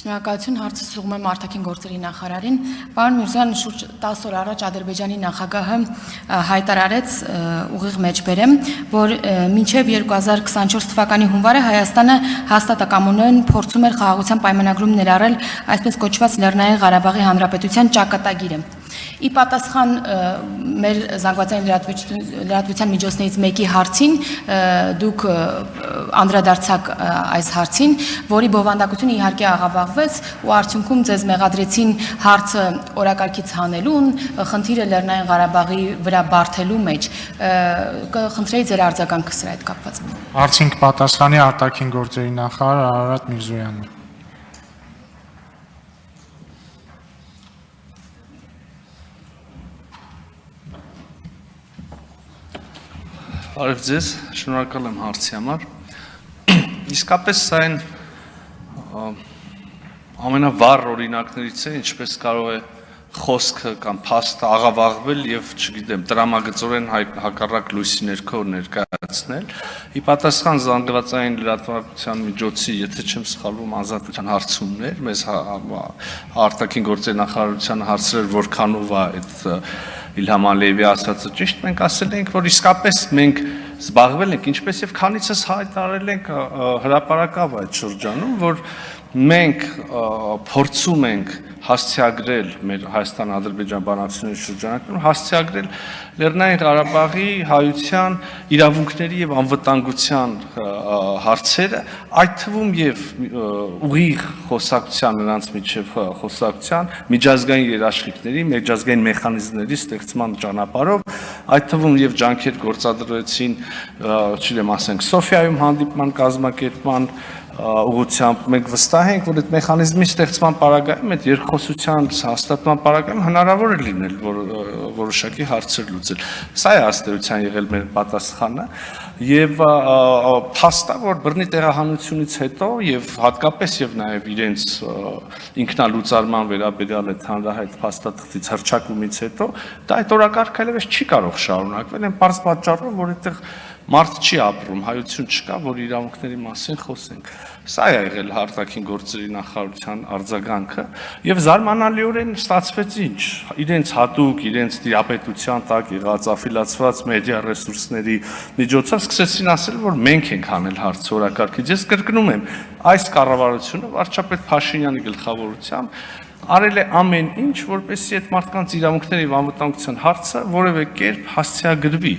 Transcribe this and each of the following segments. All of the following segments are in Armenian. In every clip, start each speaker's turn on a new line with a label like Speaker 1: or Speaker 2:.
Speaker 1: Շնորհակալություն, հարցը ուղղում եմ արտաքին գործերի նախարարին։ Պարոն Միրզոյան, շուրջ 10 օր առաջ Ադրբեջանի նախագահը հայտարարեց ուղիղ մեջբերեմ, որ մինչև 2024 թվականի հունվարը Հայաստանը հաստատակամորեն փորձում էր խաղաղության պայմանագրում ներառել այսպես կոչված Լեռնային Ղարաբաղի Հանրապետության ճակատագիրը։ Ի պատասխան մեր զանգվածային լրատվության միջոցներից մեկի հարցին դուք անդրադարձաք այս հարցին, որի բովանդակությունը իհարկե աղավաղվեց ու արդյունքում ձեզ մեղադրեցին հարցը օրակարգից հանելուն, խնդիրը Լեռնային Ղարաբաղի վրա բարթելու մեջ։ Կխնդրեի ձեր արձագանքը սրա հետ կապված։
Speaker 2: Հարցին կպատասխանի արտաքին գործերի նախարար Արարատ Միրզոյանը։
Speaker 3: Բարև ձեզ, շնորհակալ եմ հարցի համար։ Իսկապես սա այն ամենավառ օրինակներից է, ինչպես կարող է խոսքը կամ փաստը աղավաղվել եւ, չգիտեմ, տրամագծորեն հակառակ լույսի ներքո ներկայացնել։ Ի պատասխան զանգվածային լրատվության միջոցի, եթե չեմ սխալվում, ազատության հարցումներ, մեզ արտաքին գործերի նախարարությանը հարցրել որքանով է այդ Իլհամ Ալիևի ասածը ճիշտ, մենք ասել ենք, որ իսկապես մենք զբաղվել ենք, ինչպես եւ քանիցս հայտարարել ենք հրապարակավ այդ շրջանում, որ մենք փորձում ենք հասցեագրել մեր Հայաստան-Ադրբեջան բանակցությունների շրջանակներում հասցեագրել Լեռնային Ղարաբաղի հայության իրավունքների եւ անվտանգության հարցերը, այդ թվում եւ ուղիղ խոսակցության նրանց միջև խոսակցության միջազգային երաշխիքների, միջազգային մեխանիզմների ստեղծման ճանապարհով, այդ թվում եւ ջանքեր գործադրեցին, չգիտեմ, ասենք Սոֆիայում հանդիպման կազմակերպման ուղղությամբ մենք վստահ ենք, որ այդ մեխանիզմի ստեղծման պարագայում, այդ երկխոսության հաստատման պարագայում հնարավոր է լինել, որ որոշակի հարցեր լուծել։ Սա է ըստերության եղել մեր պատասխանը եւ փաստա, որ բռնի տեղահանությունից հետո եւ հատկապես եւ նաեւ իրենց ինքնալուծարման վերաբերյալ այդ հանրահայտ փաստաթղթից հրճակումից հետո դա այդ օրակարգը այլևս չի կարող շարունակվել այն պարզ պատճառով, որ այդտեղ մարդ չի ապրում, հայություն չկա, որ իրավունքների մասին խոսենք։ Սա է եղել արտաքին գործերի նախարարության արձագանքը եւ զարմանալիորեն ստացվեց ինչ, իրենց հատուկ, իրենց տիրապետության տակ եղած աֆիլացված մեդիա ռեսուրսների միջոցով սկսեցին ասել, որ մենք ենք անել հարցը օրակարգից։ Ես կրկնում եմ, այս կառավարությունը վարչապետ Փաշինյանի գլխավորությամբ արել է ամեն ինչ, որպեսզի այդ մարդկանց իրավունքների եւ անվտանգության հարցը որևէ կերպ հասցեագրվի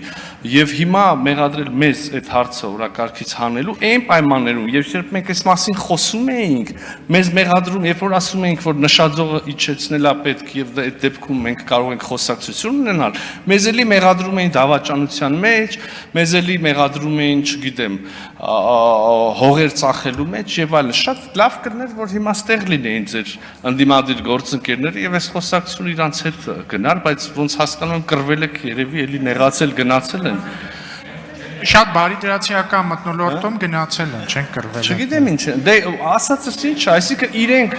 Speaker 3: եւ հիմա մեղադրել մեզ այդ հարցը օրակարգից հանելու այն պայմաններում, երբ մենք այս մասին խոսում էինք, մեզ մեղադրում, երբ որ ասում էինք, որ նշաձողը իջեցնել է պետք եւ այդ դեպքում մենք կարող ենք խոսակցություն ունենալ, մեզ էլի մեղադրում էին դավաճանության մեջ, մեզ էլի մեղադրում էին, չգիտեմ, հողեր ծախելու մեջ եւ այլն։ Շատ լավ կներ, որ հիմա ստեղ լինեին ձեր ընդդիմադիր գործընկերները եւ այս խոսակցությունը իրանց հետ գնար, բայց ոնց հասկանում եմ կռվել եք երևի էլի նեղացել գնացել են։
Speaker 2: Շատ բարի դրացիական մթնոլորտում գնացել են, չեն կռվել։
Speaker 3: Չգիտեմ ինչ, դե ասածս ինչ է, այսինքն իրենք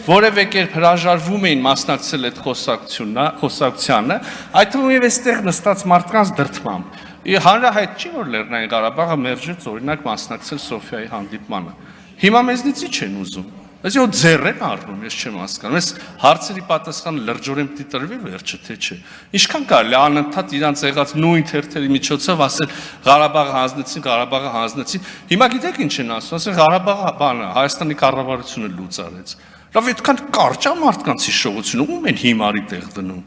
Speaker 3: որևէ կերպ հրաժարվում էին մասնակցել այդ խոսակցությանը, այդ թվում եւ այստեղ նստած մարդկանց դրդմամբ։ Հանրահայտ չի, որ Լեռնային Ղարաբաղը մերժեց օրինակ մասնակցել Սոֆիայի հանդիպմանը։ Հիմա մեզնից ի՞նչ են ուզում։ Այսինքն ձեռ են առնում, ես չեմ հասկանում։ Այս հարցերի պատասխանը լրջորեն պիտի տրվի վերջը, թե չէ։ Ինչքան կարելի անընդհատ իրանց եղած նույն թերթերի միջոցով ասել Ղարաբաղը հանձնեցին։ Հիմա գիտեք ինչ են ասում, ասեն Ղարաբաղը բանը Հայաստանի կառավարությունը լուծարեց։ Լավ, այդքան կարճ է մարդկանց հիշողությունը, ում են հիմարի տեղ դնում։